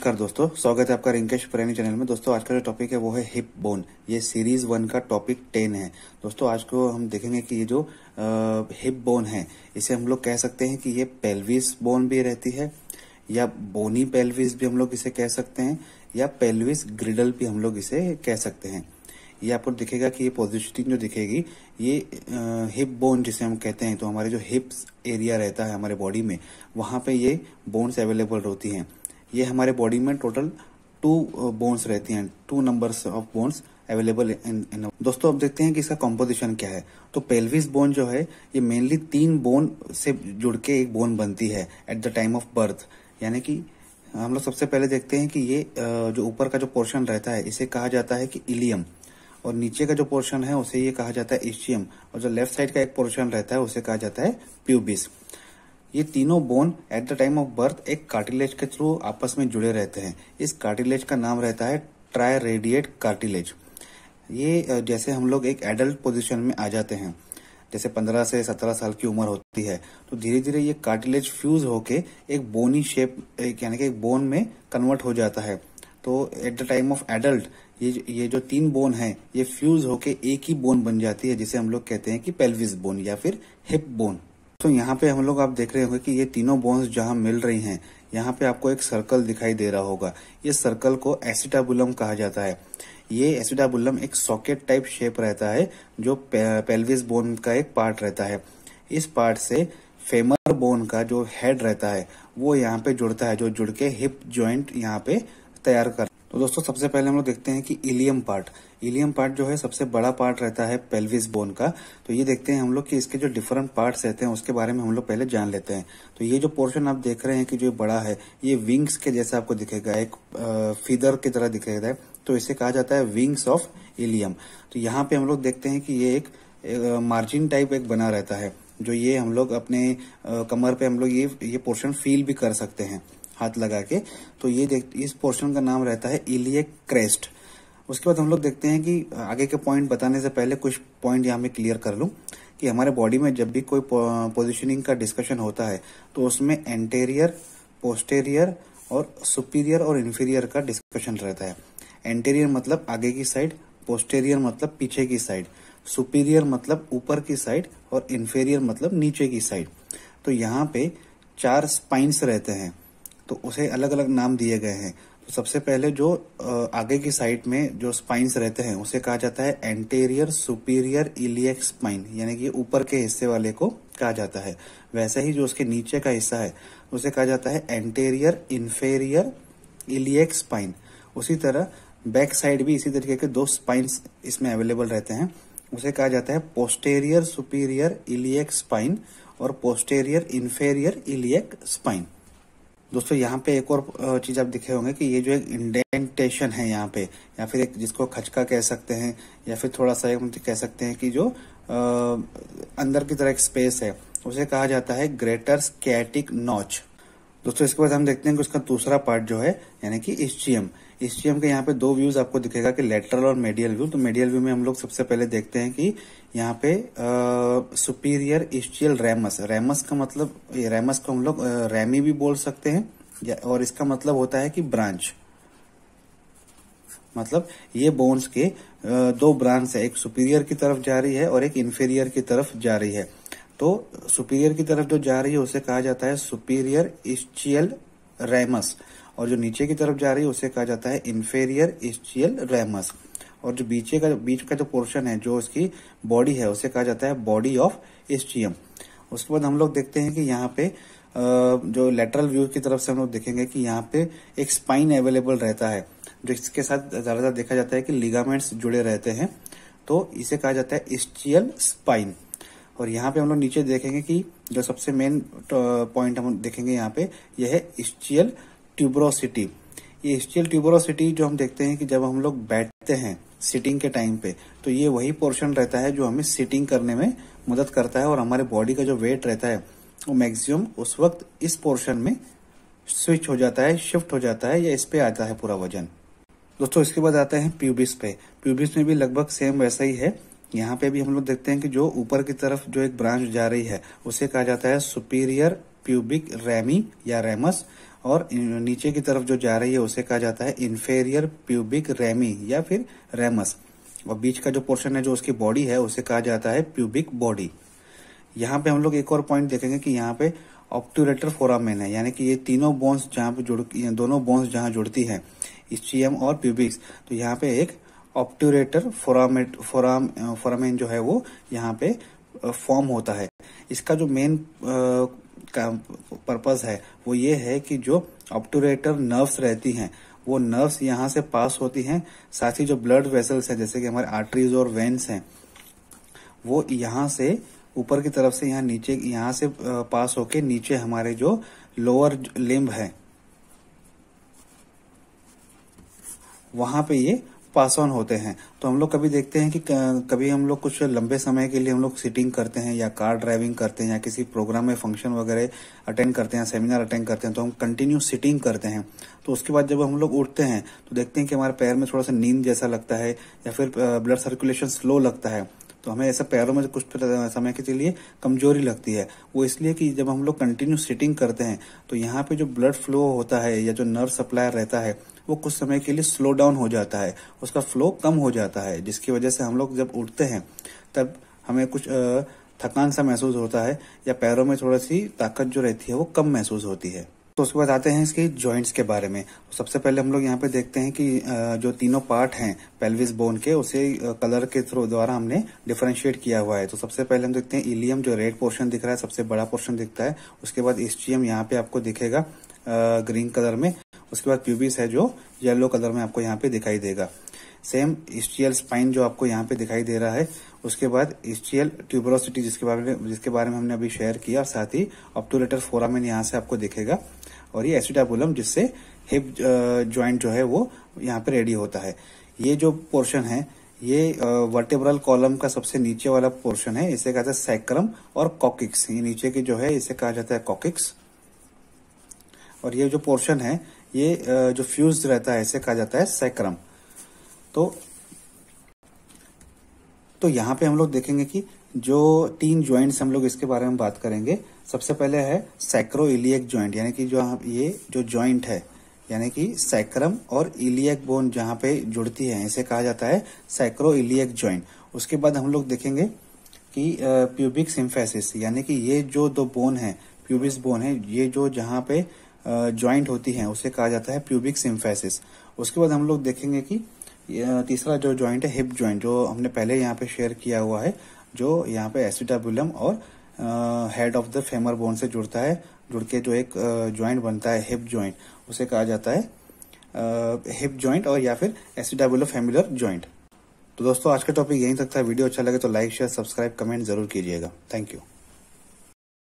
नमस्कार दोस्तों, स्वागत है आपका रिंकेश पुरानी चैनल में। दोस्तों आज का जो टॉपिक है वो है हिप बोन। ये सीरीज 1 का टॉपिक 10 है। दोस्तों आज को हम देखेंगे कि ये जो हिप बोन है इसे हम लोग कह सकते हैं कि ये पेल्विस बोन भी रहती है, या बोनी पेल्विस भी हम लोग इसे कह सकते हैं, या पेल्विस ग्रिडल भी हम लोग इसे कह सकते हैं। ये आपको दिखेगा कि ये पोजिशनिंग जो दिखेगी ये हिप बोन जिसे हम कहते हैं, तो हमारे जो हिप्स एरिया रहता है हमारे बॉडी में, वहां पे ये बोन्स अवेलेबल होती हैं। ये हमारे बॉडी में टोटल 2 बोन्स रहती हैं, 2 numbers of bones available in. दोस्तों अब देखते हैं कि इसका कॉम्पोजिशन क्या है। तो पेल्विस बोन जो है ये मेनली 3 बोन से जुड़ के एक बोन बनती है at the time of birth. यानी कि हम लोग सबसे पहले देखते हैं कि ये जो ऊपर का जो पोर्शन रहता है इसे कहा जाता है कि इलियम, और नीचे का जो पोर्शन है उसे ये कहा जाता है इस्चियम, और जो लेफ्ट साइड का एक पोर्शन रहता है उसे कहा जाता है प्यूबिस। ये तीनों bone at the time of birth एक कार्टिलेज के थ्रू आपस में जुड़े रहते हैं। इस कार्टिलेज का नाम रहता है ट्राइरेडिएट कार्टिलेज। ये जैसे हम लोग एक एडल्ट पोजीशन में आ जाते हैं, जैसे 15 से 17 साल की उम्र होती है, तो धीरे धीरे ये कार्टिलेज फ्यूज होके एक बोनी शेप यानी कि एक बोन में कन्वर्ट हो जाता है। तो at the time of adult ये जो 3 बोन है ये फ्यूज होके एक ही बोन बन जाती है, जिसे हम लोग कहते हैं कि पेल्विस बोन या फिर हिप बोन। तो यहाँ पे हम लोग आप देख रहे होंगे कि ये तीनों बोन्स जहां मिल रही हैं, यहाँ पे आपको एक सर्कल दिखाई दे रहा होगा। ये सर्कल को एसिटाबुलम कहा जाता है। ये एसिटाबुलम एक सॉकेट टाइप शेप रहता है जो पेल्विस बोन का एक पार्ट रहता है। इस पार्ट से फेमर बोन का जो हेड रहता है वो यहाँ पे जुड़ता है, जो जुड़ के हिप ज्वाइंट यहाँ पे तैयार कर। तो दोस्तों सबसे पहले हम लोग देखते हैं कि इलियम पार्ट जो है सबसे बड़ा पार्ट रहता है पेल्विस बोन का। तो ये देखते हैं हम लोग कि इसके जो डिफरेंट पार्ट्स रहते हैं उसके बारे में हम लोग पहले जान लेते हैं। तो ये जो पोर्शन आप देख रहे हैं कि जो बड़ा है ये विंग्स के जैसा आपको दिखेगा, एक फीदर की तरह दिखेगा, तो इसे कहा जाता है विंग्स ऑफ इलियम। तो यहाँ पे हम लोग देखते हैं कि ये एक मार्जिन टाइप एक बना रहता है, जो ये हम लोग अपने कमर पे हम लोग ये पोर्शन फील भी कर सकते हैं हाथ लगा के। तो ये इस पोर्शन का नाम रहता है इलियक क्रेस्ट। उसके बाद हम लोग देखते हैं कि आगे के पॉइंट बताने से पहले कुछ पॉइंट यहाँ में क्लियर कर लूं कि हमारे बॉडी में जब भी कोई पोजीशनिंग का डिस्कशन होता है तो उसमें एंटेरियर, पोस्टेरियर और सुपीरियर और इन्फीरियर का डिस्कशन रहता है। एंटेरियर मतलब आगे की साइड, पोस्टेरियर मतलब पीछे की साइड, सुपीरियर मतलब ऊपर की साइड, और इन्फीरियर मतलब नीचे की साइड। तो यहाँ पे 4 स्पाइन्स रहते हैं, तो उसे अलग अलग नाम दिए गए हैं। तो सबसे पहले जो आगे की साइड में जो स्पाइन्स रहते हैं उसे कहा जाता है एंटेरियर सुपीरियर इलियक स्पाइन, यानी कि ऊपर के हिस्से वाले को कहा जाता है। वैसे ही जो उसके नीचे का हिस्सा है उसे कहा जाता है एंटेरियर इन्फेरियर इलियक स्पाइन। उसी तरह बैक साइड भी इसी तरीके के 2 स्पाइन्स इसमें अवेलेबल रहते हैं, उसे कहा जाता है पोस्टेरियर सुपीरियर इलियक स्पाइन और पोस्टेरियर इन्फेरियर इलियक स्पाइन। दोस्तों यहाँ पे एक और चीज आप दिखे होंगे कि ये जो एक इंडेंटेशन है यहाँ पे, या फिर एक जिसको खचका कह सकते हैं, या फिर थोड़ा सा कह सकते हैं कि जो अंदर की तरह एक स्पेस है, उसे कहा जाता है ग्रेटर स्कैटिक नॉच। दोस्तों इसके बाद हम देखते हैं कि उसका दूसरा पार्ट जो है यानी कि इस्चियम के यहाँ पे 2 व्यूज आपको दिखेगा कि लेटरल और मेडियल व्यू। तो मेडियल व्यू में हम लोग सबसे पहले देखते हैं कि यहाँ पे सुपीरियर इस्चियल रैमस का मतलब, रैमस को हम लोग रैमी भी बोल सकते हैं, और इसका मतलब होता है कि ब्रांच। मतलब ये बोन्स के 2 ब्रांच है, एक सुपीरियर की तरफ जा रही है और एक इन्फीरियर की तरफ जा रही है। तो सुपीरियर की तरफ जो जा रही है उसे कहा जाता है सुपीरियर इस्चियल रैमस, और जो नीचे की तरफ जा रही है उसे कहा जाता है इन्फेरियर इस्चियल रैमस। और जो बीच का जो पोर्शन है जो उसकी बॉडी है उसे कहा जाता है बॉडी ऑफ इस्चियम। उसके बाद हम लोग देखते हैं कि यहाँ पे जो लेटरल व्यू की तरफ से हम लोग देखेंगे कि यहाँ पे एक स्पाइन अवेलेबल रहता है, जो इसके साथ ज्यादातर देखा जाता है कि लिगामेंट्स जुड़े रहते हैं, तो इसे कहा जाता है इस्चियल स्पाइन। और यहाँ पे हम लोग नीचे देखेंगे कि जो सबसे मेन पॉइंट हम देखेंगे यहाँ पे यह है इस्चियल ट्यूबरोसिटी। ये इस्चियल ट्यूबरोसिटी जो हम देखते हैं कि जब हम लोग बैठते हैं सिटिंग के टाइम पे, तो ये वही पोर्शन रहता है जो हमें सिटिंग करने में मदद करता है, और हमारे बॉडी का जो वेट रहता है वो मैक्सिमम उस वक्त इस पोर्शन में स्विच हो जाता है, शिफ्ट हो जाता है, या इस पे आता है पूरा वजन। दोस्तों इसके बाद आते हैं प्यूबिस पे। प्यूबिस में भी लगभग सेम वैसा ही है। यहाँ पे भी हम लोग देखते हैं कि जो ऊपर की तरफ जो एक ब्रांच जा रही है उसे कहा जाता है सुपीरियर प्यूबिक रैमी या रैमस, और नीचे की तरफ जो जा रही है उसे कहा जाता है इंफेरियर प्यूबिक रेमी या फिर रेमस। और बीच का जो पोर्शन है जो उसकी बॉडी है उसे कहा जाता है प्यूबिक बॉडी। यहाँ पे हम लोग एक और पॉइंट देखेंगे कि यहाँ पे ऑब्ट्यूरेटर फोरामेन है, यानी कि ये तीनों बोन्स जहाँ पे दोनों बोन्स जहाँ जुड़ती है इस्चियम और प्यूबिक्स, तो यहाँ पे एक ऑब्ट्यूरेटर फोरामेन जो है वो यहाँ पे फॉर्म होता है। इसका जो मेन पर्पस है वो ये है कि जो ऑब्ट्यूरेटर नर्व्स रहती हैं वो नर्व्स यहाँ से पास होती हैं, साथ ही जो ब्लड वेसल्स है जैसे कि हमारे आर्टरीज और वेन्स हैं वो यहाँ से ऊपर की तरफ से यहाँ से पास होके नीचे हमारे जो लोअर लिम्ब है वहां पे ये पास ऑन होते हैं। तो हम लोग कभी देखते हैं कि कभी हम लोग कुछ लंबे समय के लिए हम लोग सिटिंग करते हैं या कार ड्राइविंग करते हैं या किसी प्रोग्राम में फंक्शन वगैरह अटेंड करते हैं, सेमिनार अटेंड करते हैं, तो हम कंटिन्यू सिटिंग करते हैं। तो उसके बाद जब हम लोग उठते हैं तो देखते हैं कि हमारे पैर में थोड़ा सा नींद जैसा लगता है या फिर ब्लड सर्कुलेशन स्लो लगता है। तो हमें ऐसा पैरों में कुछ समय के लिए कमजोरी लगती है। वो इसलिए कि जब हम लोग कंटिन्यू सिटिंग करते हैं तो यहाँ पे जो ब्लड फ्लो होता है या जो नर्व सप्लाई रहता है वो कुछ समय के लिए स्लो डाउन हो जाता है, उसका फ्लो कम हो जाता है, जिसकी वजह से हम लोग जब उठते हैं तब हमें कुछ थकान सा महसूस होता है या पैरों में थोड़ी सी ताकत जो रहती है वो कम महसूस होती है। तो उसके बाद आते हैं इसके जॉइंट्स के बारे में। तो सबसे पहले हम लोग यहाँ पे देखते हैं कि जो तीनों पार्ट हैं पेल्विस बोन के उसे कलर के थ्रू द्वारा हमने डिफरेंशिएट किया हुआ है। तो सबसे पहले हम देखते हैं इलियम, जो रेड पोर्शन दिख रहा है सबसे बड़ा पोर्शन दिखता है। उसके बाद इस्चियम यहाँ पे आपको दिखेगा ग्रीन कलर में। उसके बाद प्यूबिस है जो येलो कलर में आपको यहाँ पे दिखाई देगा। सेम इस्चियल स्पाइन जो आपको यहाँ पे दिखाई दे रहा है। उसके बाद इस्चियल ट्यूबरोसिटी जिसके बारे में हमने अभी शेयर किया, और साथ ही ऑब्ट्यूरेटर फोरामेन यहाँ से आपको दिखेगा, और ये एसिटाबुलम जिससे हिप जॉइंट जो है वो यहाँ पे रेडी होता है। ये जो पोर्शन है ये वर्टेब्रल कॉलम का सबसे नीचे वाला पोर्शन है, इसे कहा जाता है सैक्रम और कॉकिक्स। ये नीचे की जो है इसे कहा जाता है कॉकिक्स, और ये जो पोर्शन है ये जो फ्यूज रहता है इसे कहा जाता है सैक्रम। तो यहाँ पे हम लोग देखेंगे कि जो 3 ज्वाइंट्स हम लोग इसके बारे में बात करेंगे। सबसे पहले है सैक्रोइलियक ज्वाइंट, यानी कि ये जो ज्वाइंट है यानी कि सैक्रम और इलियक बोन जहाँ पे जुड़ती है इसे कहा जाता है सैक्रोइलियक ज्वाइंट। उसके बाद हम लोग देखेंगे कि प्यूबिक सिम्फेसिस, यानी कि ये जो 2 बोन है प्यूबिस बोन है, ये जो जहाँ पे ज्वाइंट होती है उसे कहा जाता है प्यूबिक सिम्फेसिस। उसके बाद हम लोग देखेंगे कि तीसरा जो ज्वाइंट है हिप ज्वाइंट, जो हमने पहले यहाँ पे शेयर किया हुआ है, जो यहाँ पे एसिटाबुलम और head of the femur bone से जुड़ता है, जुड़ के जो एक ज्वाइंट बनता है हिप ज्वाइंट, उसे कहा जाता है हिप ज्वाइंट और या फिर एसिटाबुलोफेमुलर ज्वाइंट। तो दोस्तों आज का टॉपिक यहीं तक था। वीडियो अच्छा लगे तो लाइक शेयर सब्सक्राइब कमेंट जरूर कीजिएगा। Thank you.